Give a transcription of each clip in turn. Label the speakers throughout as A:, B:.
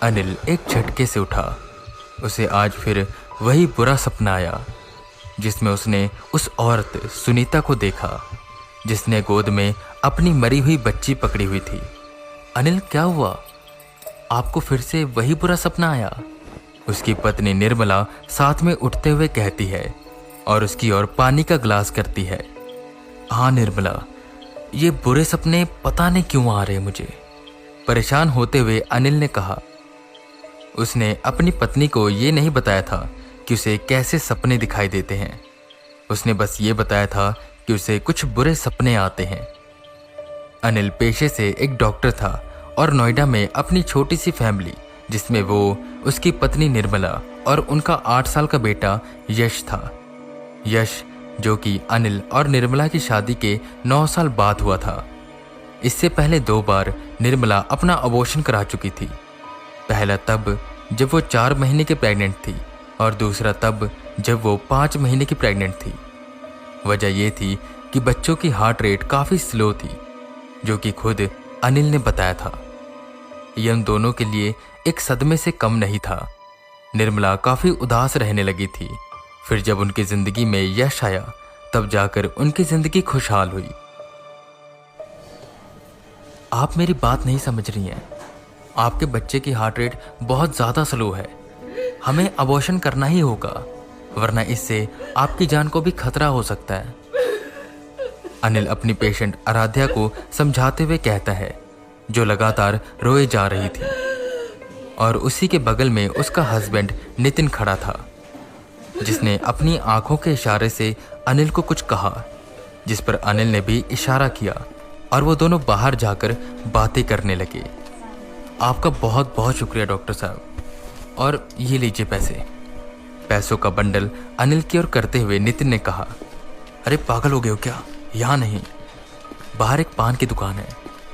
A: अनिल एक झटके से उठा। उसे आज फिर वही बुरा सपना आया जिसमें उसने उस औरत सुनीता को देखा जिसने गोद में अपनी मरी हुई बच्ची पकड़ी हुई थी। अनिल, क्या हुआ? आपको फिर से वही बुरा सपना आया? उसकी पत्नी निर्मला साथ में उठते हुए कहती है और उसकी ओर पानी का ग्लास करती है। हाँ निर्मला, ये बुरे सपने पता नहीं क्यों आ रहे मुझे, परेशान होते हुए अनिल ने कहा। उसने अपनी पत्नी को ये नहीं बताया था कि उसे कैसे सपने दिखाई देते हैं। उसने बस ये बताया था कि उसे कुछ बुरे सपने आते हैं। अनिल पेशे से एक डॉक्टर था और नोएडा में अपनी छोटी सी फैमिली जिसमें वो, उसकी पत्नी निर्मला और उनका 8 साल का बेटा यश था। यश जो कि अनिल और निर्मला की शादी के 9 साल बाद हुआ था। इससे पहले 2 बार निर्मला अपना अबॉर्शन करा चुकी थी। पहला तब जब वो 4 महीने की प्रेग्नेंट थी और दूसरा तब जब वो 5 महीने की प्रेग्नेंट थी। वजह यह थी कि बच्चों की हार्ट रेट काफ़ी स्लो थी, जो कि खुद अनिल ने बताया था। यह उन दोनों के लिए एक सदमे से कम नहीं था। निर्मला काफ़ी उदास रहने लगी थी। फिर जब उनकी ज़िंदगी में यश आया तब जाकर उनकी ज़िंदगी खुशहाल हुई। आप मेरी बात नहीं समझ रही हैं। आपके बच्चे की हार्ट रेट बहुत ज़्यादा स्लो है। हमें अबॉर्शन करना ही होगा, वरना इससे आपकी जान को भी खतरा हो सकता है। अनिल अपनी पेशेंट आराध्या को समझाते हुए कहता है, जो लगातार रोए जा रही थी। और उसी के बगल में उसका हस्बैंड नितिन खड़ा था, जिसने अपनी आंखों के इशारे से अनिल को कुछ कहा, जिस पर अनिल ने भी इशारा किया और वो दोनों बाहर जाकर बातें करने लगे। आपका बहुत बहुत शुक्रिया डॉक्टर साहब, और ये लीजिए पैसे। पैसों का बंडल अनिल की ओर करते हुए नितिन ने कहा, अरे पागल हो गए हो क्या? यहाँ नहीं, बाहर एक पान की दुकान है,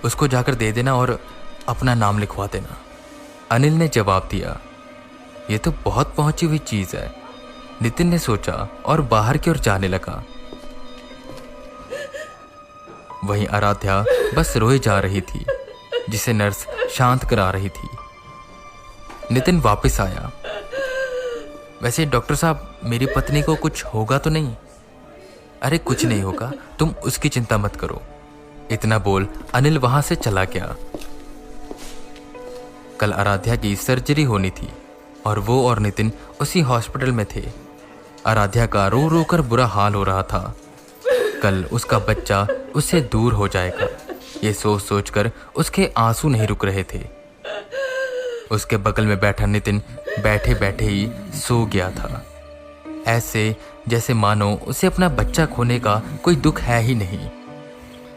A: उसको जाकर दे देना और अपना नाम लिखवा देना। अनिल ने जवाब दिया। ये तो बहुत पहुंची हुई चीज़ है, नितिन ने सोचा और बाहर की ओर जाने लगा। वहीं आराध्या बस रोए जा रही थी, जिसे नर्स शांत करा रही थी। नितिन वापस आया। वैसे डॉक्टर साहब, मेरी पत्नी को कुछ होगा तो नहीं? अरे कुछ नहीं होगा, तुम उसकी चिंता मत करो। इतना बोल अनिल वहां से चला गया। कल आराध्या की सर्जरी होनी थी और वो और नितिन उसी हॉस्पिटल में थे। आराध्या का रो रो कर बुरा हाल हो रहा था। कल उसका बच्चा उससे दूर हो जाएगा, ये सोच सोच कर उसके आंसू नहीं रुक रहे थे। उसके बगल में बैठा नितिन बैठे बैठे ही सो गया था, ऐसे जैसे मानो उसे अपना बच्चा खोने का कोई दुख है ही नहीं।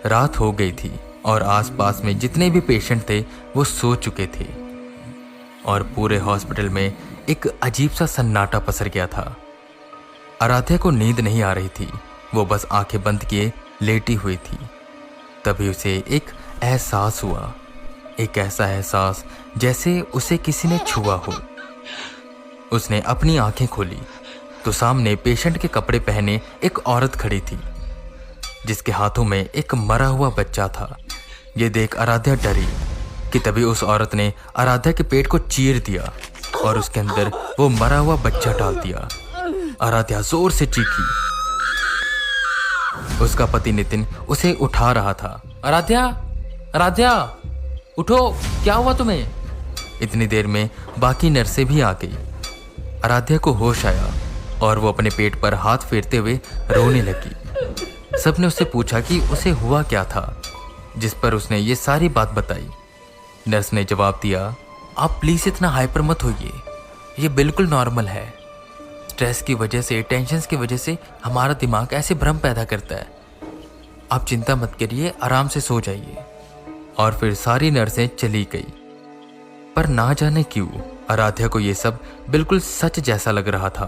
A: रात हो गई थी और आसपास में जितने भी पेशेंट थे वो सो चुके थे और पूरे हॉस्पिटल में एक अजीब सा सन्नाटा पसर गया था। आराध्या को नींद नहीं आ रही थी, वो बस आंखें बंद किए लेटी हुई थी। तभी उसे एक एहसास हुआ, एक ऐसा एहसास जैसे उसे किसी ने छुआ हो। उसने अपनी आंखें खोली तो सामने पेशेंट के कपड़े पहने एक औरत खड़ी थी, जिसके हाथों में एक मरा हुआ बच्चा था। ये देख आराध्या डरी कि तभी उस औरत ने आराध्या के पेट को चीर दिया और उसके अंदर वो मरा हुआ बच्चा डाल दिया। आराध्या जोर से चीखी। उसका पति नितिन उसे उठा रहा था। आराध्या, आराध्या उठो, क्या हुआ तुम्हें? इतनी देर में बाकी नर्सें भी आ गई। आराध्या को होश आया और वो अपने पेट पर हाथ फेरते हुए रोने लगी। सबने उससे पूछा कि उसे हुआ क्या था, जिस पर उसने ये सारी बात बताई। नर्स ने जवाब दिया, आप प्लीज इतना हाइपर मत होइए, ये बिल्कुल नॉर्मल है। स्ट्रेस की वजह से, टेंशन की वजह से हमारा दिमाग ऐसे भ्रम पैदा करता है। आप चिंता मत करिए, आराम से सो जाइए। और फिर सारी नर्सें चली गई। पर ना जाने क्यों आराध्या को यह सब बिल्कुल सच जैसा लग रहा था।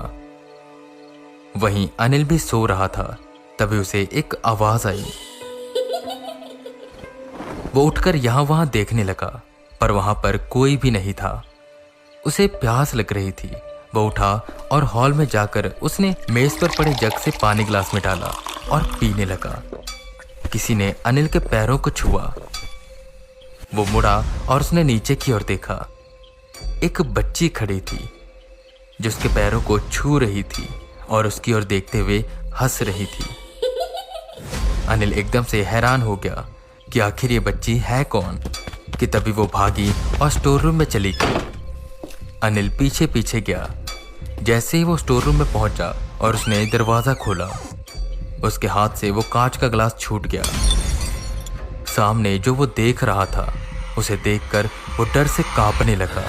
A: वहीं अनिल भी सो रहा था। तभी उसे एक आवाज आई। वो उठकर यहां वहां देखने लगा, पर वहां पर कोई भी नहीं था। उसे प्यास लग रही थी। वो उठा और हॉल में जाकर उसने मेज पर पड़े जग से पानी ग्लास में डाला और पीने लगा। किसी ने अनिल के पैरों को छुआ। वो मुड़ा और उसने नीचे की ओर देखा। एक बच्ची खड़ी थी जो उसके पैरों को छू रही थी और उसकी ओर देखते हुए हंस रही थी। अनिल एकदम से हैरान हो गया कि आखिर ये बच्ची है कौन, कि तभी वो भागी और स्टोर रूम में चली गई। अनिल पीछे पीछे गया। जैसे ही वो स्टोर रूम में पहुंचा और उसने दरवाजा खोला, उसके हाथ से वो कांच का ग्लास छूट गया। सामने जो वो देख रहा था उसे देखकर वो डर से कांपने लगा।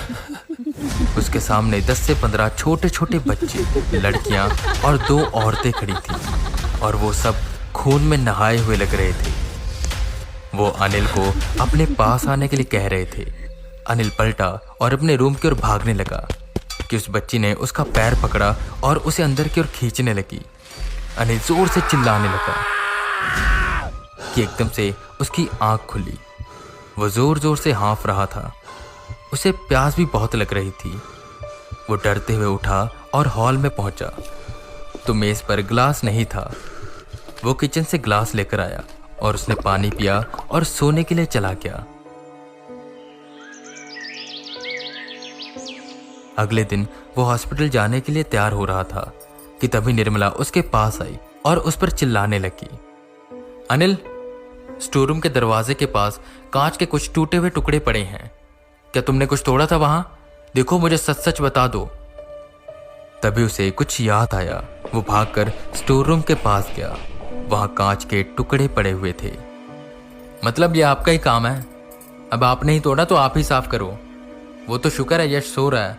A: उसके सामने 10 से 15 छोटे छोटे बच्चे, लड़कियां और 2 औरतें खड़ी थीं और वो सब खून में नहाए हुए लग रहे थे। वो अनिल को अपने पास आने के लिए कह रहे थे। अनिल पलटा और अपने रूम की ओर भागने लगा कि उस बच्ची ने उसका पैर पकड़ा और उसे अंदर की ओर खींचने लगी। अनिल जोर से चिल्लाने लगा कि एकदम से उसकी आंख खुली। वो जोर जोर से हाँफ रहा था। उसे प्यास भी बहुत लग रही थी। वो डरते हुए उठा और हॉल में पहुंचा तो मेज पर ग्लास नहीं था। वो किचन से ग्लास लेकर आया और उसने पानी पिया और सोने के लिए चला गया। अगले दिन वो हॉस्पिटल जाने के लिए तैयार हो रहा था कि तभी निर्मला उसके पास आई और उस पर चिल्लाने लगी। अनिल, स्टोर रूम के दरवाजे के पास कांच के कुछ टूटे हुए टुकड़े पड़े हैं। क्या तुमने कुछ तोड़ा था वहां? देखो, मुझे सच सच बता दो। तभी उसे कुछ याद आया। वो भागकर स्टोर रूम के पास गया। वहां कांच के टुकड़े पड़े हुए थे। मतलब ये आपका ही काम है? अब आपने ही तोड़ा तो आप ही साफ करो। वो तो शुक्र है यश सो रहा है,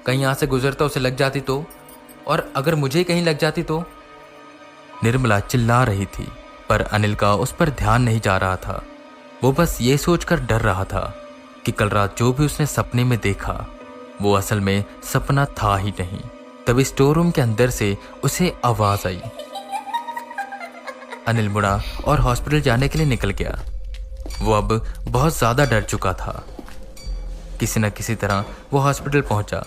A: कहीं यहां से गुजरता उसे लग जाती तो, और अगर मुझे कहीं लग जाती तो। निर्मला चिल्ला रही थी पर अनिल का उस पर ध्यान नहीं जा रहा था। वो बस ये सोचकर डर रहा था कि कल रात जो भी उसने सपने में देखा वो असल में सपना था ही नहीं। तभी स्टोर रूम के अंदर से उसे आवाज आई। अनिल मुड़ा और हॉस्पिटल जाने के लिए निकल गया। वो अब बहुत ज्यादा डर चुका था। किसी न किसी तरह वो हॉस्पिटल पहुंचा।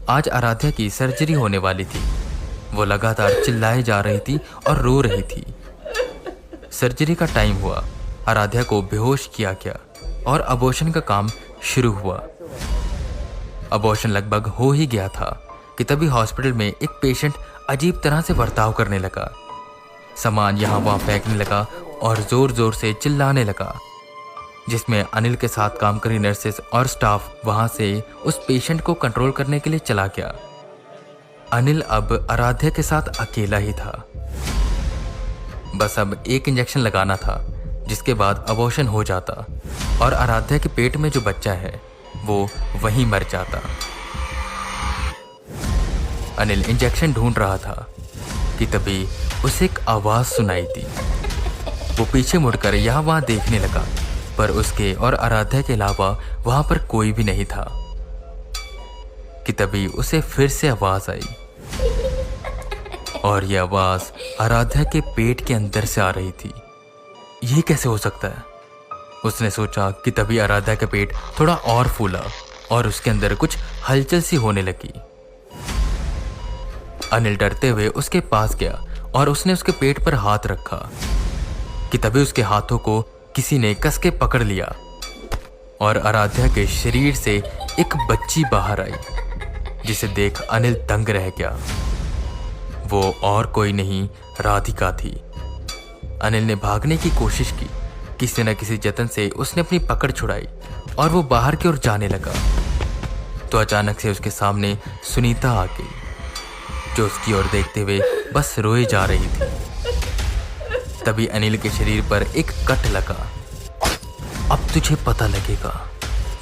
A: आज आराध्या की सर्जरी होने वाली थी। वो लगातार चिल्लाए जा रही थी और रो रही थी। सर्जरी का टाइम हुआ। आराध्या को बेहोश किया गया और अबॉर्शन का काम शुरू हुआ। अबॉर्शन लगभग हो ही गया था कि तभी हॉस्पिटल में एक पेशेंट अजीब तरह से बर्ताव करने लगा। सामान यहाँ वहाँ फेंकने लगा और जोर जोर से चिल्लाने लगा, जिसमें अनिल के साथ काम करी नर्सेस और स्टाफ वहां से उस पेशेंट को कंट्रोल करने के लिए चला गया। अनिल अब आराध्या के साथ अकेला ही था। बस अब एक इंजेक्शन लगाना था, जिसके बाद अबॉर्शन हो जाता और आराध्या के पेट में जो बच्चा है वो वहीं मर जाता। अनिल इंजेक्शन ढूंढ रहा था कि तभी उसे एक आवाज सुनाई दी। वो पीछे मुड़कर यहाँ वहां देखने लगा पर उसके और आराध्या के अलावा वहां पर कोई भी नहीं था कि तभी उसे फिर से आवाज आई और यह आवाज आराध्या के पेट के अंदर से आ रही थी। ये कैसे हो सकता है? उसने सोचा कि तभी आराध्या का पेट थोड़ा और फूला और उसके अंदर कुछ हलचल सी होने लगी। अनिल डरते हुए उसके पास गया और उसने उसके पेट पर हाथ रखा कि तभी उसके हाथों को किसी ने कस के पकड़ लिया और आराध्या के शरीर से एक बच्ची बाहर आई, जिसे देख अनिल दंग रह गया। वो और कोई नहीं, राधिका थी। अनिल ने भागने की कोशिश की। किसी न किसी जतन से उसने अपनी पकड़ छुड़ाई और वो बाहर की ओर जाने लगा तो अचानक से उसके सामने सुनीता आ गई, जो उसकी ओर देखते हुए बस रोए जा रही थी। तभी अनिल के शरीर पर एक कट लगा। अब तुझे पता लगेगा,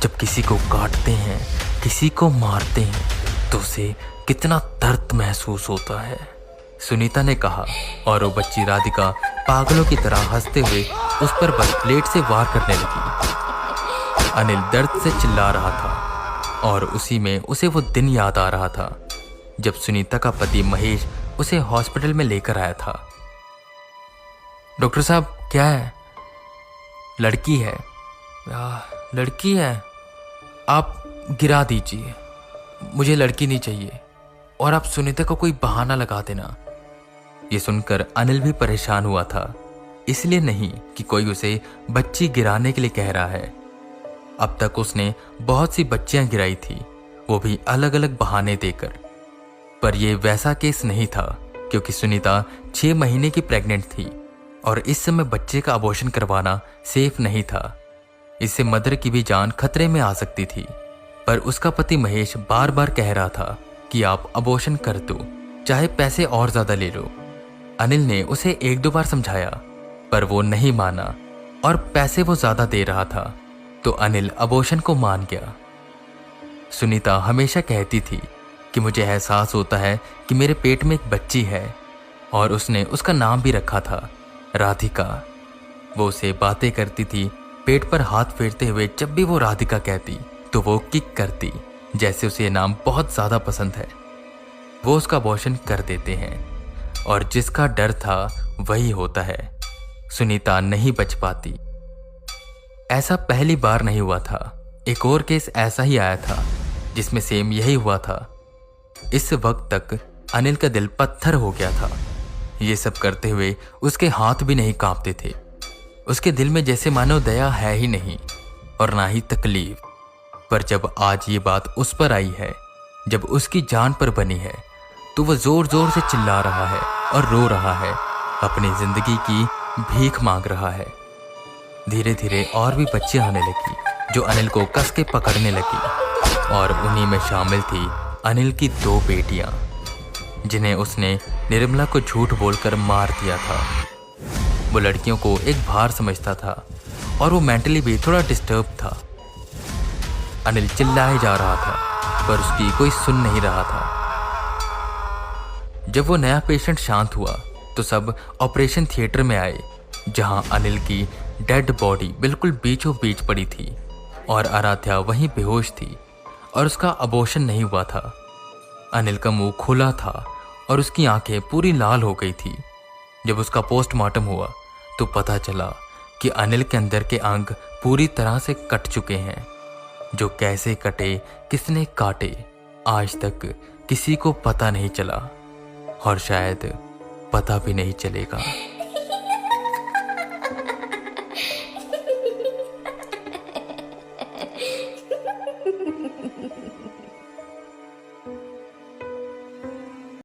A: जब किसी को काटते हैं, किसी को मारते हैं तो उसे कितना दर्द महसूस होता है, सुनीता ने कहा। और वो बच्ची राधिका पागलों की तरह हंसते हुए उस पर बस प्लेट से वार करने लगी। अनिल दर्द से चिल्ला रहा था और उसी में उसे वो दिन याद आ रहा था जब सुनीता का पति महेश उसे हॉस्पिटल में लेकर आया था। डॉक्टर साहब, क्या है? लड़की है। लड़की है? आप गिरा दीजिए, मुझे लड़की नहीं चाहिए और आप सुनीता को कोई बहाना लगा देना। ये सुनकर अनिल भी परेशान हुआ था, इसलिए नहीं कि कोई उसे बच्ची गिराने के लिए कह रहा है। अब तक उसने बहुत सी बच्चियां गिराई थी वो भी अलग अलग बहाने देकर। पर यह वैसा केस नहीं था, क्योंकि सुनीता 6 महीने की प्रेग्नेंट थी और इस समय बच्चे का अबॉर्शन करवाना सेफ नहीं था। इससे मदर की भी जान खतरे में आ सकती थी। पर उसका पति महेश बार बार कह रहा था कि आप अबॉर्शन कर दो, चाहे पैसे और ज्यादा ले लो। अनिल ने उसे 1-2 बार समझाया, पर वो नहीं माना और पैसे वो ज्यादा दे रहा था, तो अनिल अबॉर्शन को मान गया। सुनीता हमेशा कहती थी कि मुझे एहसास होता है कि मेरे पेट में एक बच्ची है, और उसने उसका नाम भी रखा था, राधिका। वो उसे बातें करती थी, पेट पर हाथ फेरते हुए। जब भी वो राधिका कहती तो वो किक करती, जैसे उसे ये नाम बहुत ज्यादा पसंद है। वो उसका अबॉर्शन कर देते हैं और जिसका डर था वही होता है। सुनीता नहीं बच पाती। ऐसा पहली बार नहीं हुआ था, एक और केस ऐसा ही आया था जिसमें सेम यही हुआ था। इस वक्त तक अनिल का दिल पत्थर हो गया था। ये सब करते हुए उसके हाथ भी नहीं कांपते थे। उसके दिल में जैसे मानो दया है ही नहीं और ना ही तकलीफ। पर जब आज ये बात उस पर आई है, जब उसकी जान पर बनी है, तो वह जोर जोर से चिल्ला रहा है और रो रहा है, अपनी जिंदगी की भीख मांग रहा है। धीरे धीरे और भी बच्चियां आने लगी, जो अनिल को कस के पकड़ने लगी, और उन्हीं में शामिल थी अनिल की 2 बेटियां, जिन्हें उसने निर्मला को झूठ बोलकर मार दिया था। वो लड़कियों को एक भार समझता था और वो मेंटली भी थोड़ा डिस्टर्ब था। अनिल चिल्लाए जा रहा था, पर उसकी कोई सुन नहीं रहा था। जब वो नया पेशेंट शांत हुआ तो सब ऑपरेशन थिएटर में आए, जहां अनिल की डेड बॉडी बिल्कुल बीचों बीच पड़ी थी और आराध्या वहीं बेहोश थी और उसका अबॉर्शन नहीं हुआ था। अनिल का मुंह खुला था और उसकी आंखें पूरी लाल हो गई थी। जब उसका पोस्टमार्टम हुआ तो पता चला कि अनिल के अंदर के अंग पूरी तरह से कट चुके हैं। जो कैसे कटे, किसने काटे, आज तक किसी को पता नहीं चला और शायद पता भी नहीं चलेगा।